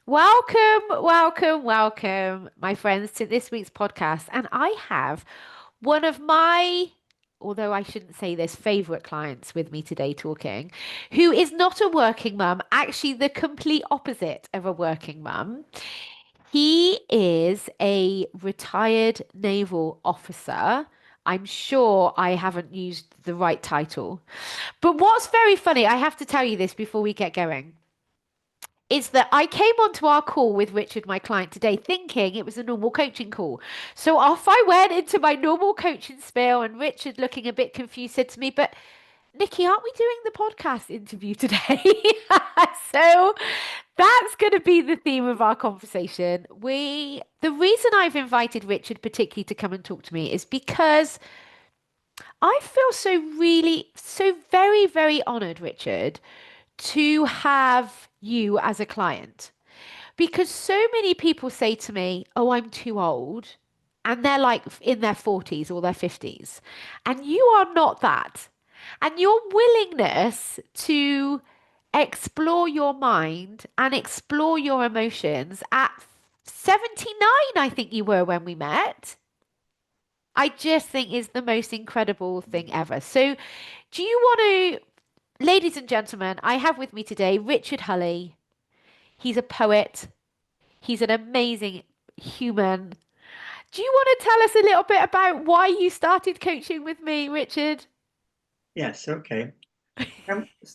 Welcome, welcome, welcome, my friends, to this week's podcast. And I have one of my, although I shouldn't say this, favorite clients with me today talking, who is not a working mum, actually, the complete opposite of a working mum. He is a retired naval officer. I'm sure I haven't used the right title. But what's very funny, I have to tell you this before we get going, is that I came onto our call with Richard, my client today, thinking it was a normal coaching call. So off I went into my normal coaching spiel, and Richard, looking a bit confused, said to me, "But Nikki, aren't we doing the podcast interview today?" So that's going to be the theme of our conversation. The reason I've invited Richard particularly to come and talk to me is because I feel so very, very honored, Richard, to have you as a client. Because so many people say to me, "Oh, I'm too old." And they're like in their 40s or their 50s. And you are not that. And your willingness to explore your mind and explore your emotions at 79, I think you were when we met, I just think is the most incredible thing ever. So, do you want to, ladies and gentlemen, I have with me today Richard Hulley. He's a poet. He's an amazing human. Do you want to tell us a little bit about why you started coaching with me, Richard? Yes, okay.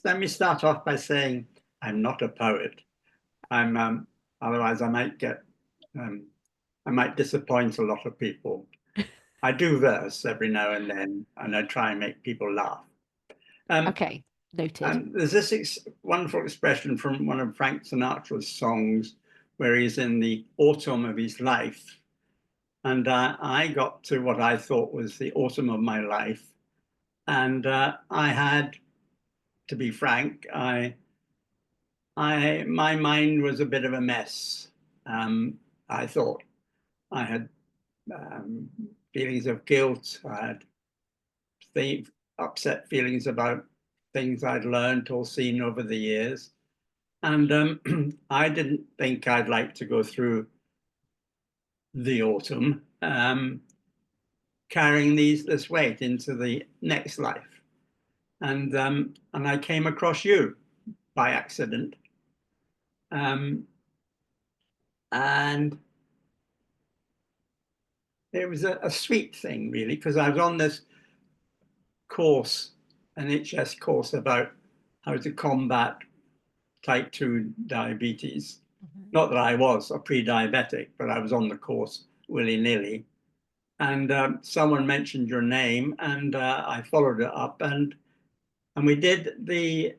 Let me start off by saying I'm not a poet. I'm otherwise um, I might disappoint a lot of people. I do verse every now and then, and I try and make people laugh. Um, Okay, noted. and there's this wonderful expression from one of Frank Sinatra's songs where he's in the autumn of his life. And I got to what I thought was the autumn of my life. And I had, to be frank, my mind was a bit of a mess. I thought I had um, feelings of guilt. I had upset feelings about things I'd learned or seen over the years, and I didn't think I'd like to go through the autumn carrying this weight into the next life. And I came across you by accident, um, and it was a sweet thing, really, because I was on this course, an HS course about how to combat type 2 diabetes. Mhm. Not that I was a pre-diabetic, but I was on the course willy-nilly. And someone mentioned your name, and I followed it up, and we did the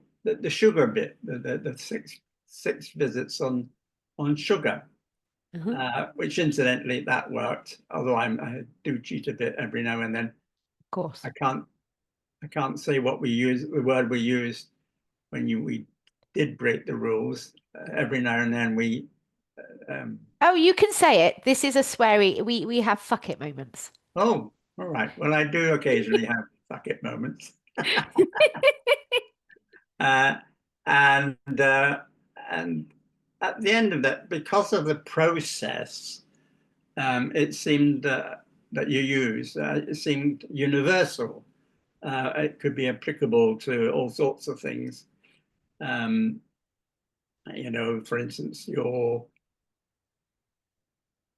sugar bit, the six visits on sugar, Uh-huh. Of which incidentally that worked. Although I do cheat a bit every now and then. course. I can't I can't say what we use, the word we used when we did break the rules. Every now and then um, Oh, you can say it. This is a sweary. We have fuck it moments. oh, all right. Well, I do occasionally have fuck it moments. Uh, and and at the end of that, because of the process, it seemed that you use, it seemed universal. It could be applicable to all sorts of things. Um, for instance, your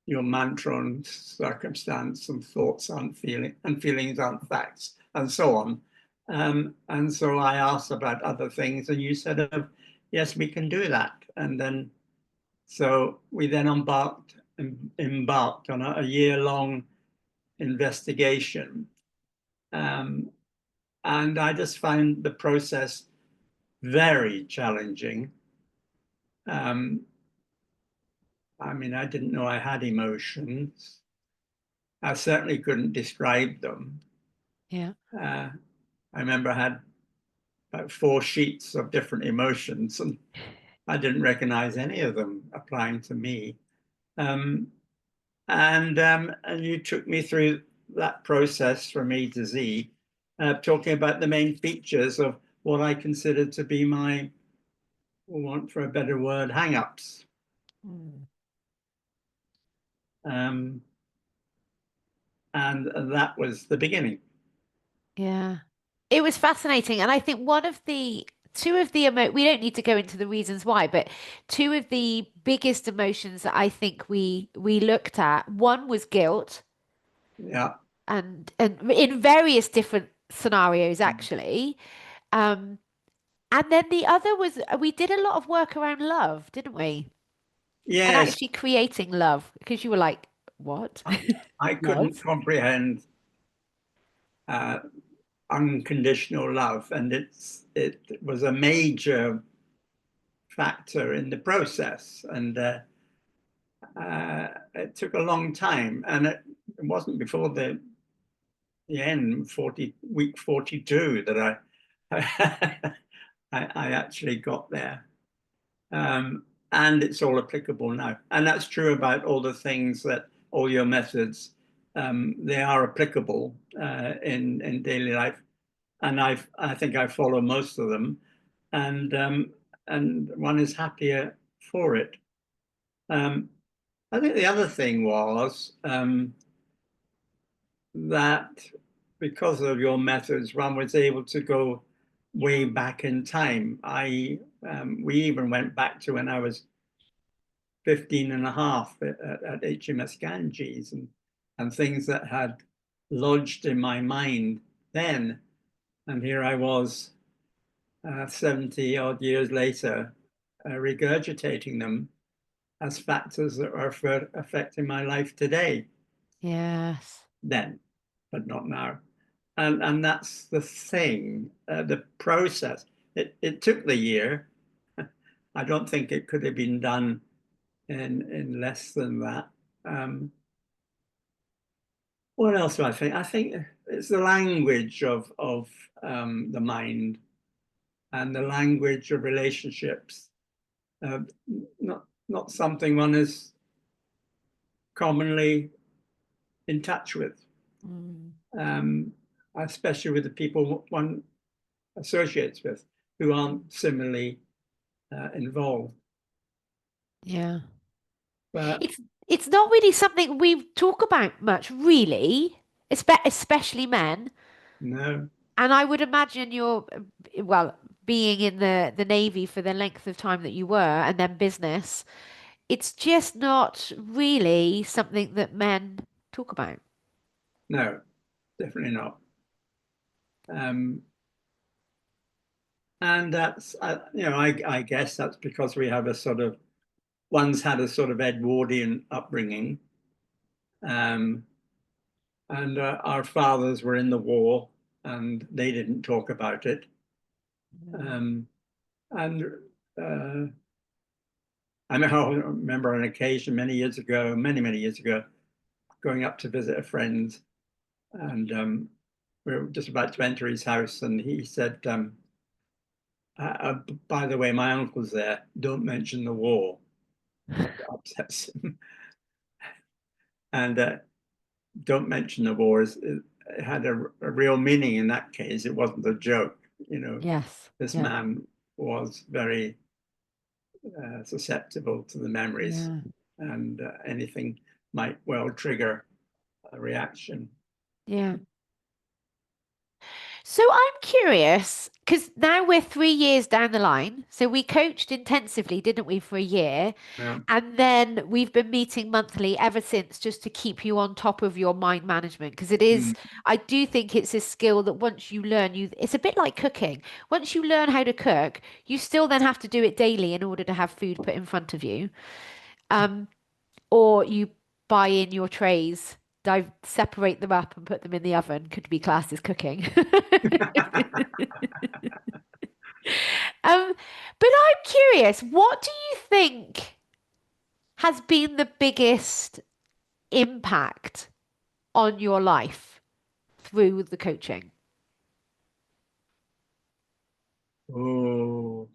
mantra on circumstance and thoughts aren't feeling and feelings aren't facts and so on. And so I asked about other things, and you said, "Yes, we can do that." And then so we then embarked on a year-long investigation, um, and I just found the process very challenging. Um, I mean, I didn't know I had emotions. I certainly couldn't describe them. Yeah. Uh, I remember I had about 4 sheets of different emotions, and I didn't recognize any of them applying to me. Um, and you took me through that process from A to Z, talking about the main features of what I considered to be my, want for a better word, hang-ups. Mm. Um, and that was the beginning. Yeah. It was fascinating. And I think one of the two of the we don't need to go into the reasons why, but two of the biggest emotions that I think we looked at, one was guilt Yeah. and in various different scenarios actually. Um, and then the other was we did a lot of work around love, didn't we? And Yes, actually creating love because you were like, what? I couldn't Love? comprehend uh, unconditional love, and it was a major factor in the process, and it took a long time, and it wasn't before the end, week 42, that I actually got there. And it's all applicable now. And that's true about all the things that all your methods, they are applicable in daily life. And I think I follow most of them, and one is happier for it. Um, I think the other thing was that because of your methods, one was able to go way back in time. We even went back to when I was 15 and a half at HMS Ganges, and things that had lodged in my mind then. And here I was 70 odd years later, regurgitating them as factors that are affecting my life today, Yes. then, but not now. And that's the thing, the process. It took the year. I don't think it could have been done in less than that. What else do I think? I think it's the language of the mind and the language of relationships. Uh, not something one is commonly in touch with, Mm. um, especially with the people one associates with who aren't similarly involved. Yeah. But It's not really something we talk about much, really, especially men. no, And I would imagine you're, well, being in the Navy for the length of time that you were, and then business, it's just not really something that men talk about. no, definitely not. Um, and that's, I guess that's because we have a sort of, one's had a sort of Edwardian upbringing. Um, and our fathers were in the war and they didn't talk about it. Mm. Um, and I remember an occasion many years ago, many years ago, going up to visit a friend, and we were just about to enter his house, and he said, by the way, my uncle's there. Don't mention the war. It upsets him. And don't mention the war it had a real meaning in that case. It wasn't a joke. Yes. This Yeah. man was very susceptible to the memories, Yeah. and anything might well trigger a reaction. Yeah. So I'm curious because now we're 3 years down the line. So we coached intensively, didn't we, for a year? Yeah. And then we've been meeting monthly ever since just to keep you on top of your mind management. Because it is, Mm. I do think it's a skill that once you learn, it's a bit like cooking. Once you learn how to cook, you still then have to do it daily in order to have food put in front of you. Um, or you buy in your trays, separate them up and put them in the oven. Could be classed as cooking. Um, but I'm curious, what do you think has been the biggest impact on your life through the coaching? Oh,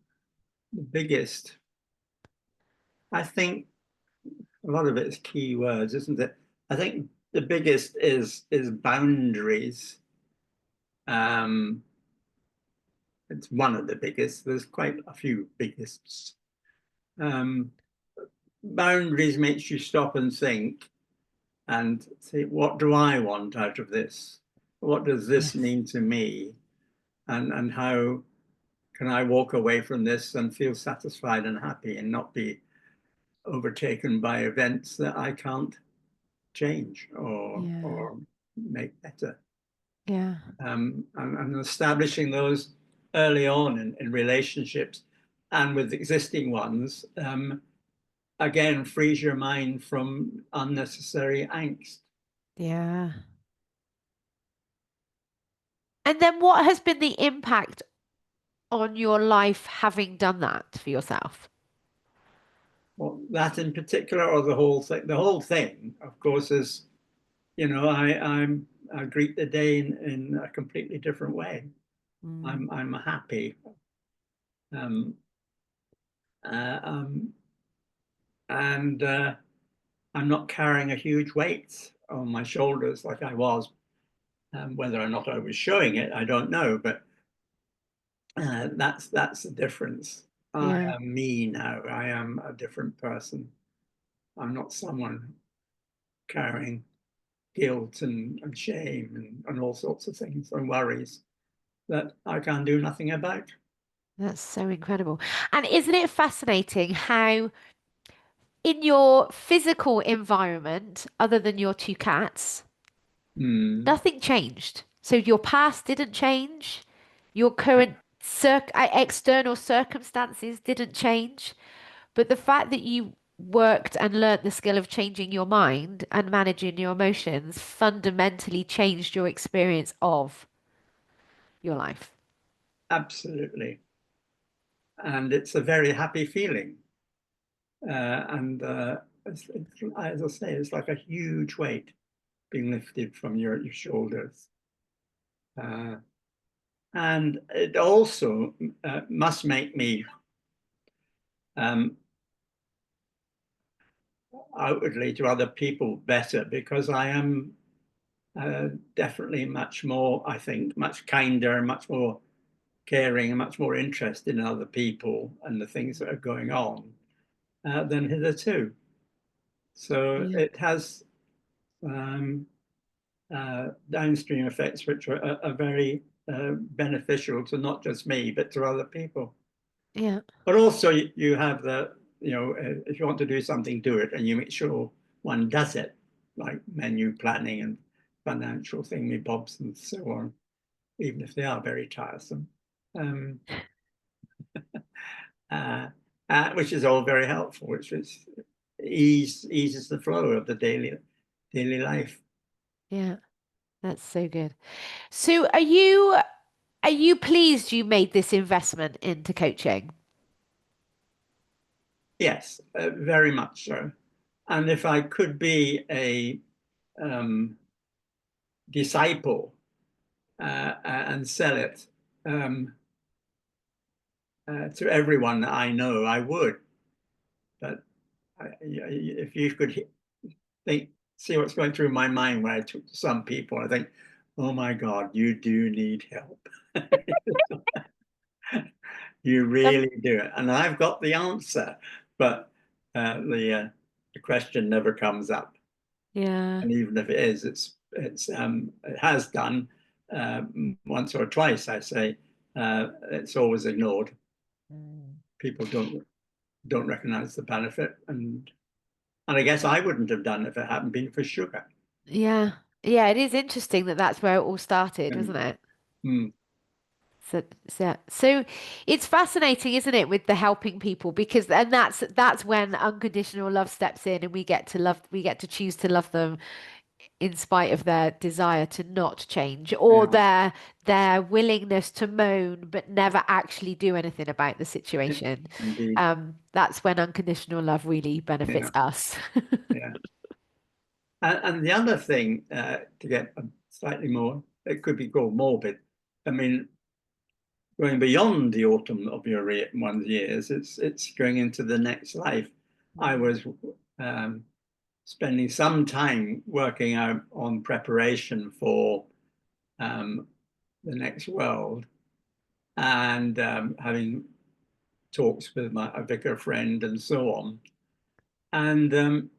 the biggest. I think a lot of it is key words, isn't it? I think the biggest is boundaries. Um, it's one of the biggest. There's quite a few biggests. Um, boundaries makes you stop and think and say, what do I want out of this? What does this Yes. mean to me? And how can I walk away from this and feel satisfied and happy and not be overtaken by events that I can't change Yeah. or make better? Yeah. And establishing those early on in relationships and with existing ones, again, frees your mind from unnecessary angst. Yeah. And then what has been the impact on your life having done that for yourself? Well, that in particular, or the whole thing? The whole thing, of course, is, you know, I greet the day in a completely different way. Mm. I'm happy. Um, uh, um, and I'm not carrying a huge weight on my shoulders like I was. Whether or not I was showing it, I don't know, but that's the difference. I Yeah. am me now. I am a different person. I'm not someone carrying guilt and shame and all sorts of things and worries that I can do nothing about. That's so incredible. And isn't it fascinating how in your physical environment, other than your two cats, Mm, nothing changed. So your past didn't change, your yeah, current external circumstances didn't change, but the fact that you worked and learnt the skill of changing your mind and managing your emotions fundamentally changed your experience of your life. absolutely. And it's a very happy feeling. And as I say, it's like a huge weight being lifted from your shoulders. Uh, and it also must make me um, outwardly to other people better, because I am definitely much more, I think, much kinder, much more caring, and much more interested in other people and the things that are going on than hitherto. So Yeah. it has um, downstream effects which are very beneficial to not just me, but to other people. Yeah. But also, you have the, you know, if you want to do something, do it, and you make sure one does it, like menu planning and financial thingy bobs and so on, even if they are very tiresome, um, uh, which is all very helpful, which is eases the flow of the daily life. Yeah. That's so good. So are you pleased you made this investment into coaching? Yes, very much so. And if I could be a um, disciple and sell it um, to everyone that I know, I would. But if you could think, see what's going through my mind when I talk to some people, I think, oh my God, you do need help. You Um, really do. And I've got the answer, but the question never comes up. yeah. And even if it is, it has done once or twice. I say it's always ignored. Mm. People don't recognize the benefit, and I guess I wouldn't have done it if it hadn't been for sugar. Yeah. Yeah, it is interesting that that's where it all started, And, wasn't it? mm, So it's fascinating, isn't it, with the helping people because and that's when unconditional love steps in and we get to choose to love them in spite of their desire to not change or yeah, their willingness to moan but never actually do anything about the situation. indeed. That's when unconditional love really benefits Yeah, us. yeah. And the other thing to get slightly more, it could be called morbid. I mean, going beyond the autumn of one's years, it's going into the next life. I Mm. was um, spending some time working out on preparation for um, the next world, and having talks with a vicar friend and so on. And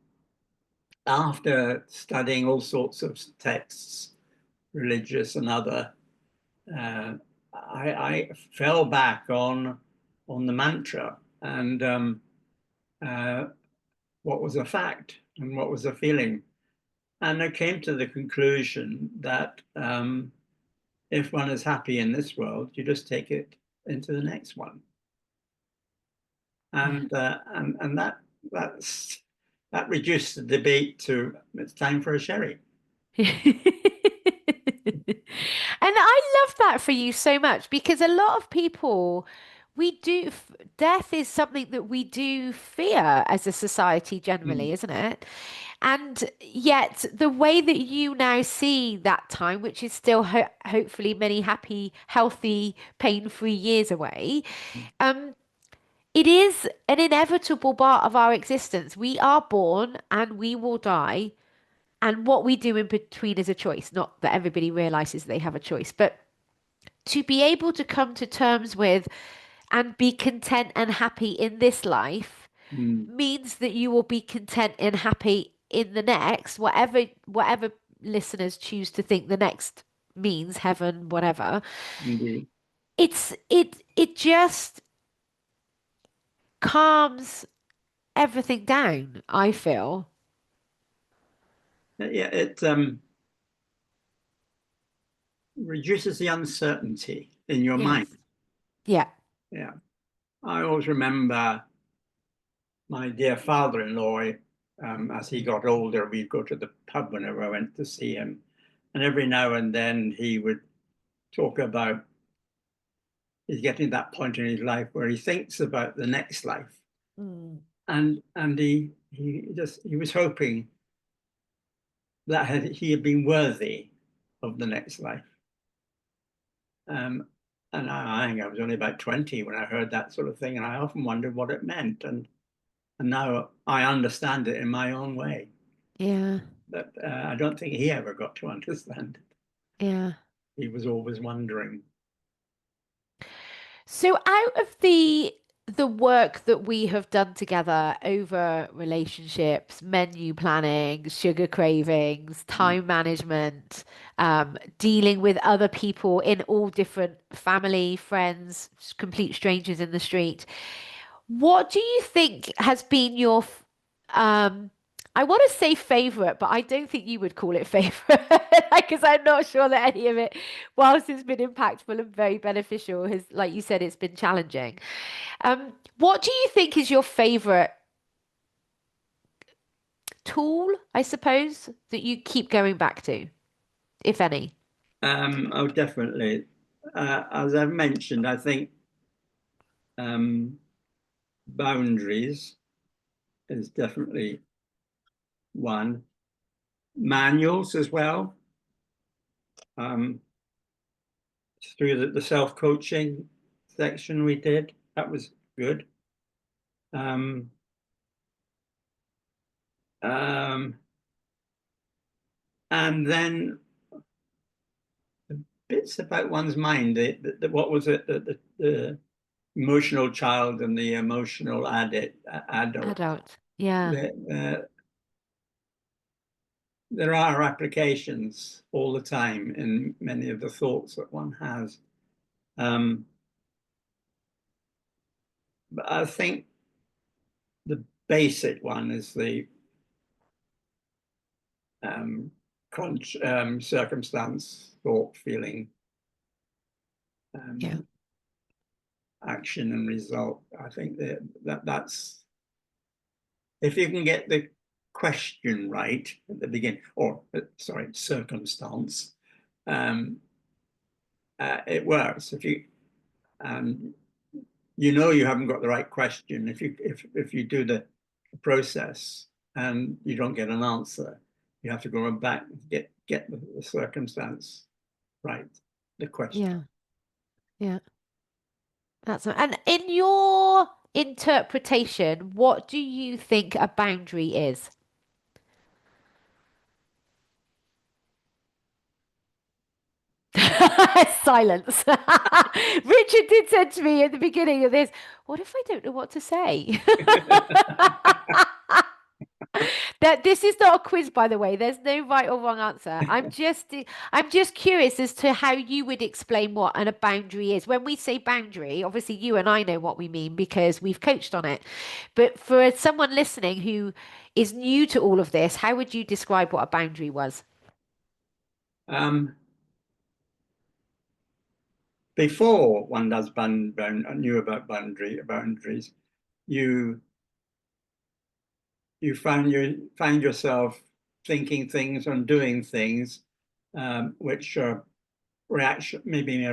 after studying all sorts of texts, religious and other, uh, I fell back on the mantra and what was a fact and what was a feeling. And I came to the conclusion that if one is happy in this world, you just take it into the next one. And that reduced the debate to it's time for a sherry. And I love that for you so much because a lot of people, death is something that we do fear as a society generally, Mm, isn't it? And yet, the way that you now see that time, which is still hopefully many happy, healthy, pain-free years away, um, it is an inevitable part of our existence. We are born and we will die. And what we do in between is a choice. Not that everybody realizes they have a choice, but to be able to come to terms with and be content and happy in this life mm, means that you will be content and happy in the next, whatever listeners choose to think the next means, heaven, whatever. indeed. It just calms everything down, I feel. Yeah, it reduces the uncertainty in your Yes. mind. Yeah. Yeah. I always remember my dear father-in-law, as he got older, we'd go to the pub whenever I went to see him. And every now and then he would talk about he's getting to that point in his life where he thinks about the next life. Mm. And he was hoping that he had been worthy of the next life. Um, and I think I was only about 20 when I heard that sort of thing, and I often wondered what it meant. And now I understand it in my own way. Yeah. But I don't think he ever got to understand it. Yeah. He was always wondering. So out of the work that we have done together over relationships, menu planning, sugar cravings, time management, dealing with other people in all different family, friends, complete strangers in the street, what do you think has been your I want to say favorite, but I don't think you would call it favorite because I'm not sure that any of it, whilst it's been impactful and very beneficial, has, like you said, it's been challenging. What do you think is your favorite tool, I suppose, that you keep going back to, if any? Oh, definitely. As I've mentioned, I think um, boundaries is definitely one. Manuals as well, um, through the self-coaching section we did. That was good. Um, um, and then bits about one's mind. What was it? The emotional child and the emotional adult. Adult. Yeah. The, there are applications all the time in many of the thoughts that one has. Um, but I think the basic one is the um, circumstance, thought, feeling, Yeah. um, action, and result. I think that's if you can get the question right at the beginning, or sorry, circumstance, um, it works. If you um, you know you haven't got the right question if you do the process and you don't get an answer, you have to go back and get the circumstance right, the question. Yeah. Yeah. And in your interpretation, what do you think a boundary is? Silence. Richard did say to me at the beginning of this, what if I don't know what to say? That this is not a quiz, by the way. There's no right or wrong answer. I'm just curious as to how you would explain what a boundary is. When we say boundary, obviously you and I know what we mean because we've coached on it. But for someone listening who is new to all of this, how would you describe what a boundary was? Before one does knew about boundaries, you find yourself thinking things and doing things which are maybe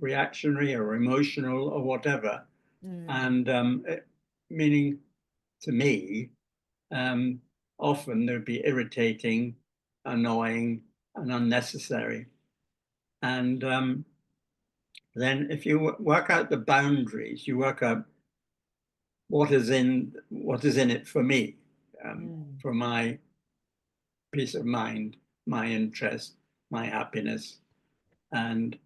reactionary or emotional or whatever, Mm, and meaning to me, often they'd be irritating, annoying, and unnecessary. And then, if you work out the boundaries, you work out what is in it for me, mm, for my peace of mind, my interest, my happiness, and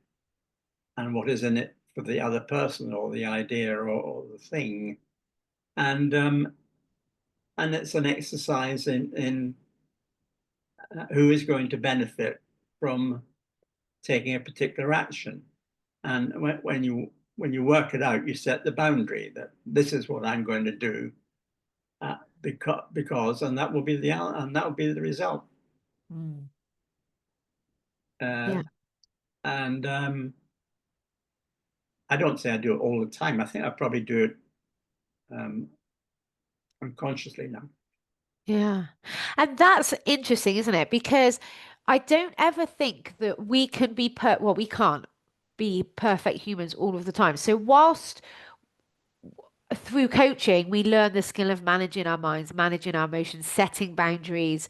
what is in it for the other person or the idea or the thing. And it's an exercise in who is going to benefit from taking a particular action. And when you work it out, you set the boundary that this is what I'm going to do, because and that will be the result. mm. Uh, Yeah. and I don't say I do it all the time. I think I probably do it um, unconsciously now. Yeah. And that's interesting, isn't it? Because I don't ever think that we can be well, we can't be perfect humans all of the time. So whilst through coaching, we learn the skill of managing our minds, managing our emotions, setting boundaries,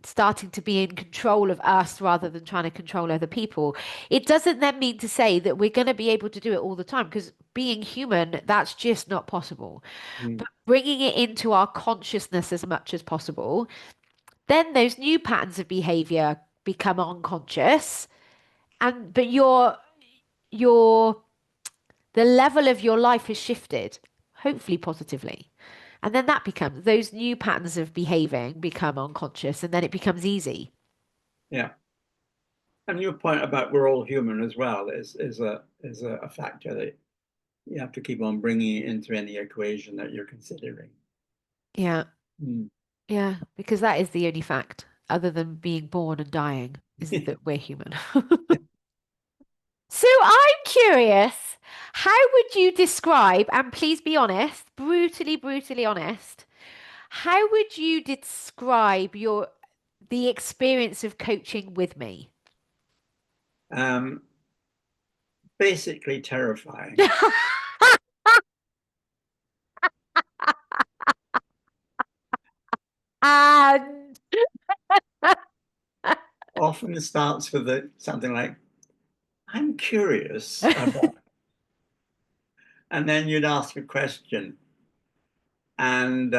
starting to be in control of us rather than trying to control other people. It doesn't then mean to say that we're going to be able to do it all the time because being human, that's just not possible. Mm. But bringing it into our consciousness as much as possible, then those new patterns of behavior become unconscious. But your the level of your life has shifted, hopefully positively. And then that becomes those new patterns of behaving become unconscious and then it becomes easy. Yeah. And your point about we're all human as well is a factor that you have to keep on bringing into any equation that you're considering. Yeah. Mm. Yeah. Because that is the only fact, other than being born and dying, is that we're human. So I'm curious, how would you describe, and please be honest, brutally, brutally honest, how would you describe the experience of coaching with me? Um, Basically terrifying. And Often starts with something like, I'm curious about, and then you'd ask a question, and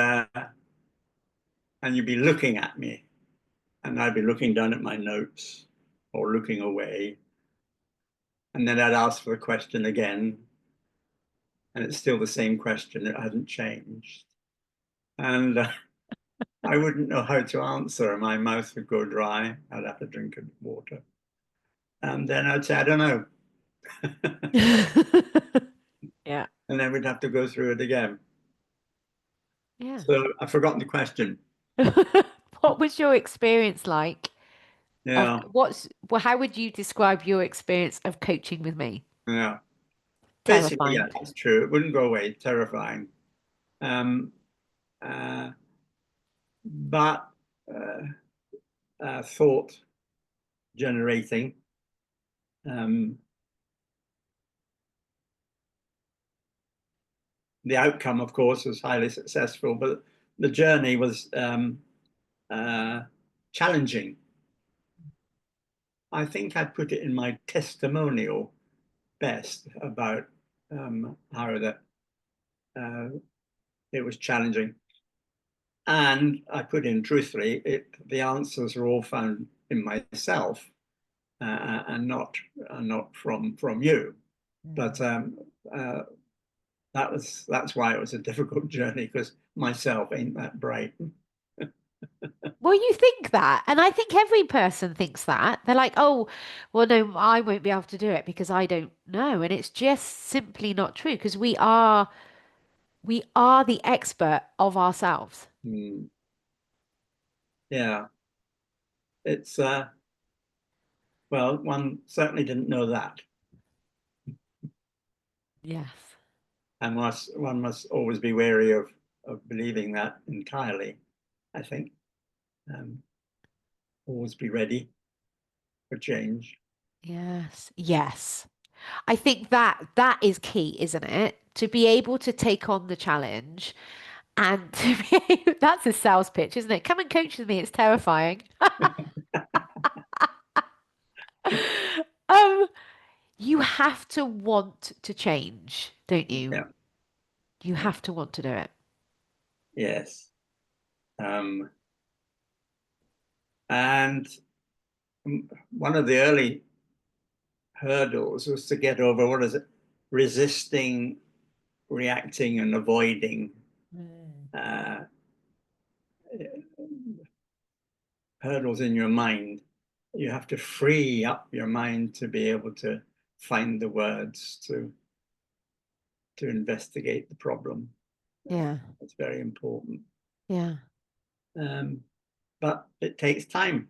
you'd be looking at me, and I'd be looking down at my notes or looking away, and then I'd ask for the question again, and it's still the same question. It hadn't changed, and I wouldn't know how to answer. My mouth would go dry. I'd have to drink water, and then I'd say, I don't know, yeah. and then we'd have to go through it again. Yeah. So I've forgotten the question. What was your experience like of Yeah, how would you describe your experience of coaching with me? yeah. Basically, yeah, Terrifying. it's true. It wouldn't go away. Terrifying. Um, uh, but thought generating. Um, the outcome, of course, was highly successful, but the journey was uh, challenging. I think I put it in my testimonial best about how that uh, it was challenging. And I put in truthfully, the answers are all found in myself and not from you. But Mm. uh, that's why it was a difficult journey, because myself ain't that bright. Well, you think that, and I think every person thinks that. They're like, oh, well, no, I won't be able to do it because I don't know. And it's just simply not true because we are the expert of ourselves. Mm, yeah, it's well, one certainly didn't know that, Yes. and one must always be wary of believing that entirely. I think um, always be ready for change. Yes. Yes. I think that is key, isn't it? To be able to take on the challenge and to that's a sales pitch, isn't it? Come and coach with me. It's terrifying. Um, you have to want to change, don't you? Yeah, You yeah, have to want to do it. yes. Um, and one of the early hurdles was to get over, what is it, resisting, reacting, and avoiding Mm. uh, hurdles in your mind. You have to free up your mind to be able to find the words to investigate the problem. Yeah. It's very important. Yeah. Um, but it takes time.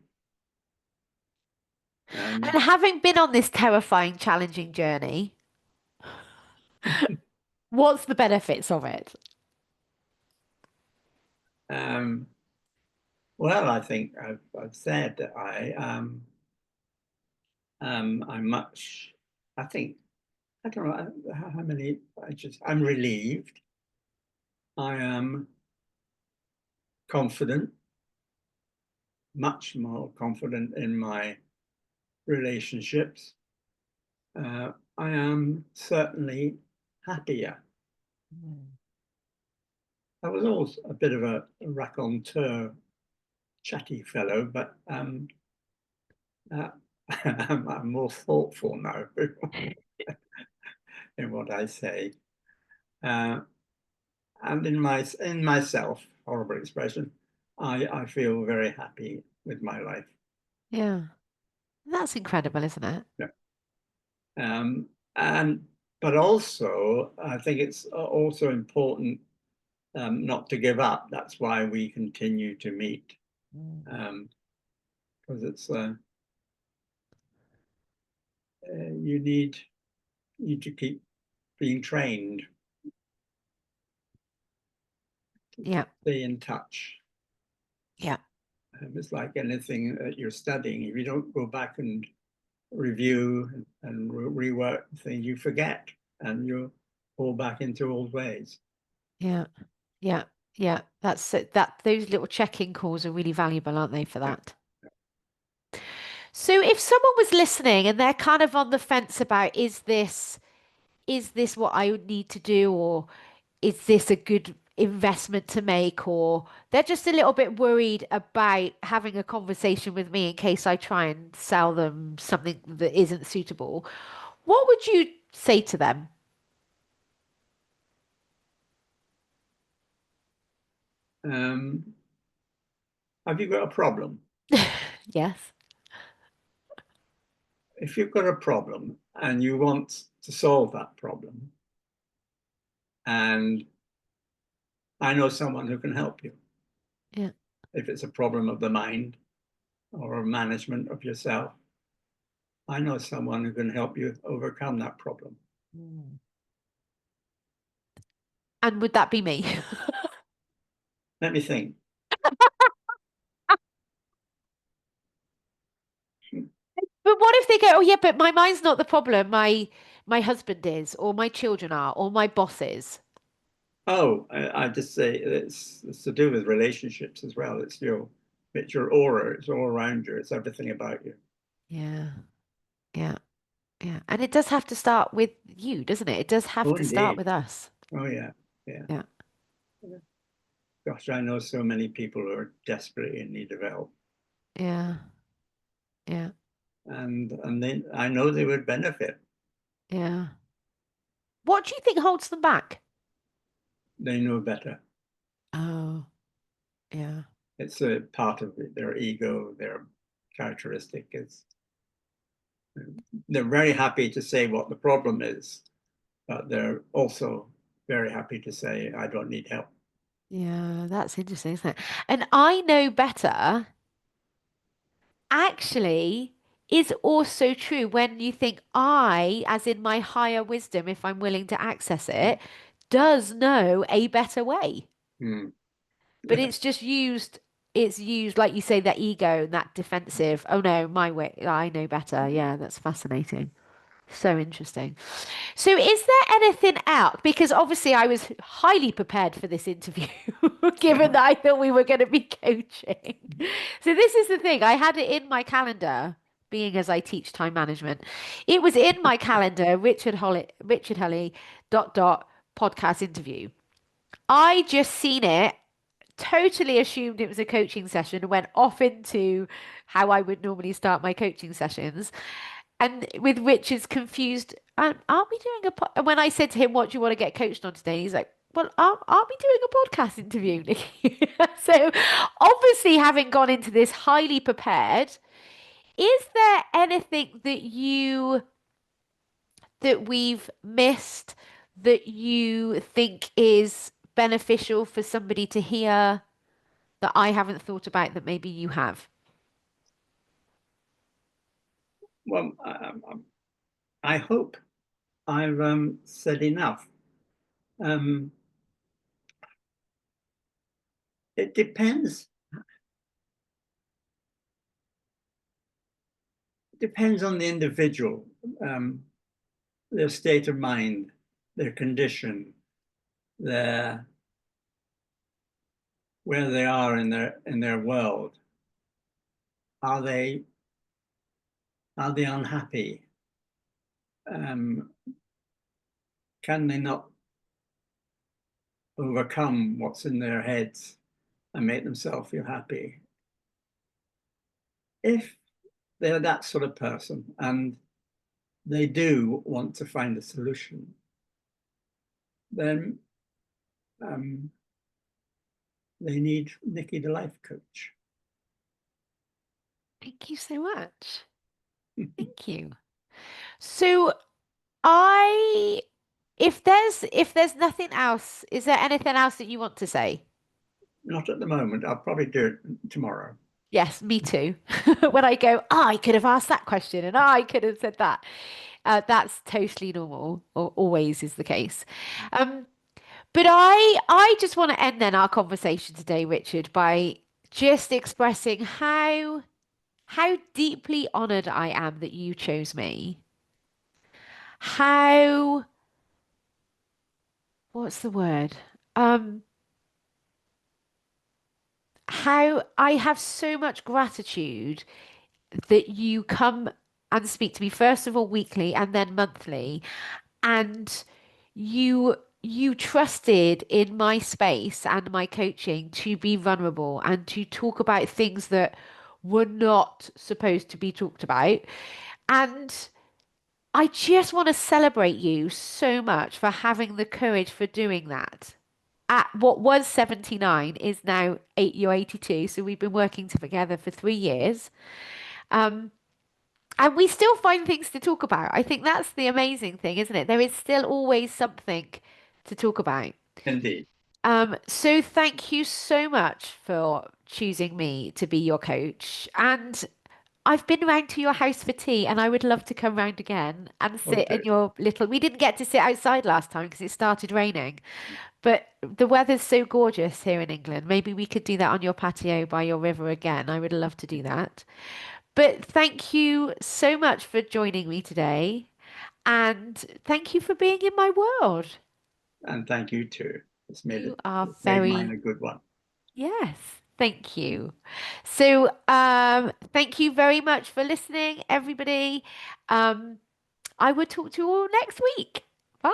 And And having been on this terrifying, challenging journey, what's the benefits of it? um, well, I think I've said that I'm much, I think, I don't know how many, I'm relieved. I am confident, much more confident in my relationships. I am certainly happier. Mm. I was always a bit of a raconteur, chatty fellow, but uh, I'm more thoughtful now in what I say. Uh, and in myself, horrible expression, I feel very happy with my life. Yeah. That's incredible, isn't it? Yeah. Um, and but also, I think it's also important not to give up. That's why we continue to meet, Mm. because it's you need to keep being trained to Yeah. stay in touch. Yeah. It's like anything that you're studying. If you don't go back and review and rework things, you forget and you fall back into old ways. Yeah. Yeah. Yeah. That's it. That those little check-in calls are really valuable, aren't they, for Yeah. that? So if someone was listening and they're kind of on the fence about is this what I would need to do, or is this a good investment to make, or they're just a little bit worried about having a conversation with me in case I try and sell them something that isn't suitable, what would you say to them? Um, have you got a problem? Yes. If you've got a problem and you want to solve that problem, and I know someone who can help you. Yeah. If it's a problem of the mind or a management of yourself, I know someone who can help you overcome that problem. Mm. And would that be me? Let me think. But what if they go, oh yeah, but my mind's not the problem. My husband is, or my children are, or my boss is. Oh, I just say it's to do with relationships as well. It's your aura. It's all around you. It's everything about you. Yeah. Yeah. Yeah. And it does have to start with you, doesn't it? It does have Oh, to start indeed. with us. Oh, yeah. Yeah. Yeah. Gosh, I know so many people who are desperately in need of help, Yeah. Yeah. and then I know they would benefit. Yeah. What do you think holds them back? they know better. Oh, yeah. It's a part of their ego, their characteristic is they're very happy to say what the problem is, but they're also very happy to say, I don't need help. Yeah, that's interesting, isn't it? And I know better actually is also true when you think I, as in my higher wisdom, if I'm willing to access it, does know a better way. Hmm. But Yeah. it's just used, it's used, like you say, that ego and that defensive. Oh no, my way, I know better. Yeah, that's fascinating. So interesting. So, is there anything else? Because obviously, I was highly prepared for this interview, given that I thought we were going to be coaching. So, this is the thing I had it in my calendar, being as I teach time management. It was in my calendar, Richard Hulley, dot, dot, podcast interview. I just seen it, totally assumed it was a coaching session, and went off into how I would normally start my coaching sessions. And with Richard's confused, aren't we doing And when I said to him, what do you want to get coached on today? He's like, well, aren't we doing a podcast interview, Nikki? So obviously, having gone into this highly prepared, is there anything that we've missed that you think is beneficial for somebody to hear that I haven't thought about that maybe you have? Well, I hope I've said enough. Um, it depends on the individual, um, their state of mind, their condition, their where they are in their world. Are they unhappy? Um, can they not overcome what's in their heads and make themselves feel happy? If they're that sort of person and they do want to find a solution, then um, they need Nikki the life coach. Thank you so much. Thank you. So I, if there's nothing else, is there anything else that you want to say? Not at the moment. I'll probably do it tomorrow. Yes, me too. When I go, "Oh, I could have asked that question and I could have said that." That's totally normal, or always is the case. Um, but I just want to end then our conversation today, Richard, by just expressing how deeply honored I am that you chose me. How, what's the word? Um, how I have so much gratitude that you come and speak to me, first of all weekly and then monthly, and you trusted in my space and my coaching to be vulnerable and to talk about things that were not supposed to be talked about. And I just want to celebrate you so much for having the courage for doing that. At what was 79 is now you're 82. So we've been working together for 3 years. Um, and we still find things to talk about. I think that's the amazing thing, isn't it? There is still always something to talk about. Indeed. So thank you so much for choosing me to be your coach. And I've been round to your house for tea, and I would love to come round again and sit in Okay. your little. We didn't get to sit outside last time because it started raining, but the weather's so gorgeous here in England. Maybe we could do that on your patio by your river again. I would love to do that. But thank you so much for joining me today. And thank you for being in my world. And thank you too. You are It's made mine very, a good one. yes, thank you. So, thank you very much for listening, everybody. Um, I will talk to you all next week. Bye.